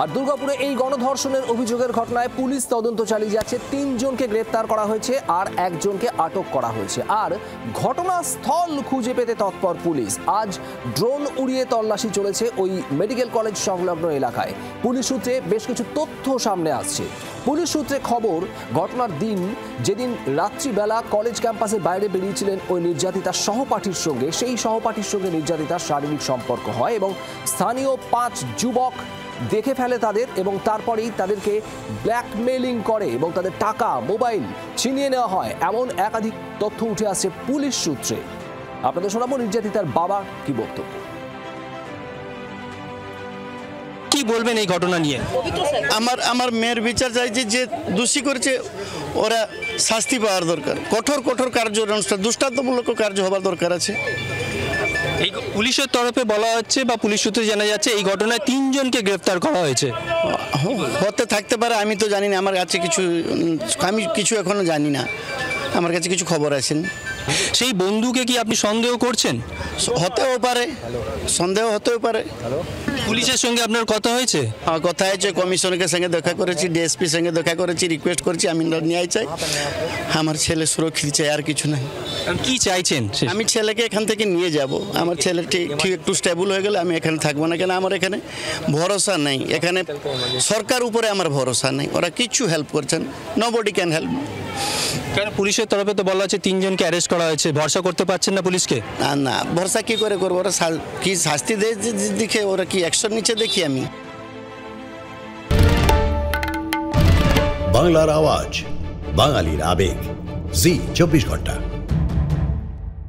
আর দুর্গাপুরে এই গণধর্ষণের অভিযোগের ঘটনায় পুলিশ তদন্ত চালিয়ে যাচ্ছে। ৩ জনকে গ্রেপ্তার করা হয়েছে আর একজনকে আটক করা হয়েছে। আর ঘটনাস্থল খুঁজে পেতে তৎপর পুলিশ। আজ ড্রোন উড়িয়ে তল্লাশি চলেছে ওই মেডিকেল কলেজ সংলগ্ন এলাকায়। পুলিশ সূত্রে বেশ কিছু তথ্য সামনে আসছে। পুলিশ সূত্রে খবর, ঘটনার দিন যেদিন রাত্রিবেলা কলেজ ক্যাম্পাসের বাইরে বেরিয়েছিলেন ওই নির্যাতিতার সহপাঠীর সঙ্গে, সেই সহপাঠীর সঙ্গে নির্যাতিতার শারীরিক সম্পর্ক হয় এবং স্থানীয় 5 যুবক দেখে ফেলে তাদের এবং তারপরেই তাদেরকে ব্ল্যাকমেইলিং করে এবং তাদের টাকা, মোবাইল ছিনিয়ে নেওয়া হয়। এমন একাধিক তথ্য উঠে আসছে পুলিশ সূত্রে। আপনাদের শোনাবো নির্যাতিতার বাবা কি বক্তব্য। কি বলবেন এই ঘটনা নিয়ে? আমার মেয়ের বিচার চাইছে, যে দোষী করেছে ওরা শাস্তি পাওয়ার দরকার। কঠোর কঠোর কার্য, দৃষ্টান্তমূলক কার্য হবার দরকার আছে। এই পুলিশের তরফে বলা হচ্ছে বা পুলিশ সূত্রে জানা যাচ্ছে এই ঘটনায় 3 জনকে গ্রেফতার করা হয়েছে। হতে থাকতে পারে, আমি তো জানি না। আমার কাছে আমি কিছু এখনো জানি না। আমার কাছে কিছু খবর আসেন। সেই বন্ধুকে কি আপনি সন্দেহ করছেন? হতেও পারে, সন্দেহ হতেও পারে। পুলিশের সঙ্গে আপনার কথা হয়েছে? হ্যাঁ, কথা হয়েছে। কমিশনারের সঙ্গে দেখা করেছি, ডিএসপির সঙ্গে দেখা করেছি, রিকোয়েস্ট করেছি আমি ন্যায় চাই, আমার ছেলে সুরক্ষিত চাই, আর কিছু নাই। কি চাইছেন? আমি ছেলেকে এখান থেকে নিয়ে যাব। আমার ছেলে ঠিক একটু স্টেবল হয়ে গেলে আমি এখানে থাকবো না। কেন আমার এখানে ভরসা নেই, এখানে সরকার উপরে আমার ভরসা নেই। ওরা কিচ্ছু হেল্প করছেন, নোবডি ক্যান হেল্প। কেন পুলিশের তরফে তো বলা হচ্ছে 3 জনকে অ্যারেস্ট করা হয়েছে, ভরসা করতে পারছেন না পুলিশকে? না, ভরসা কি করে করবো? ওরা কি শাস্তি দেয় দেখে, ওরা কি অ্যাকশন নিচ্ছে দেখি আমি। বাংলার আওয়াজ, বাঙালির আবেগ, জি 24 ঘন্টা।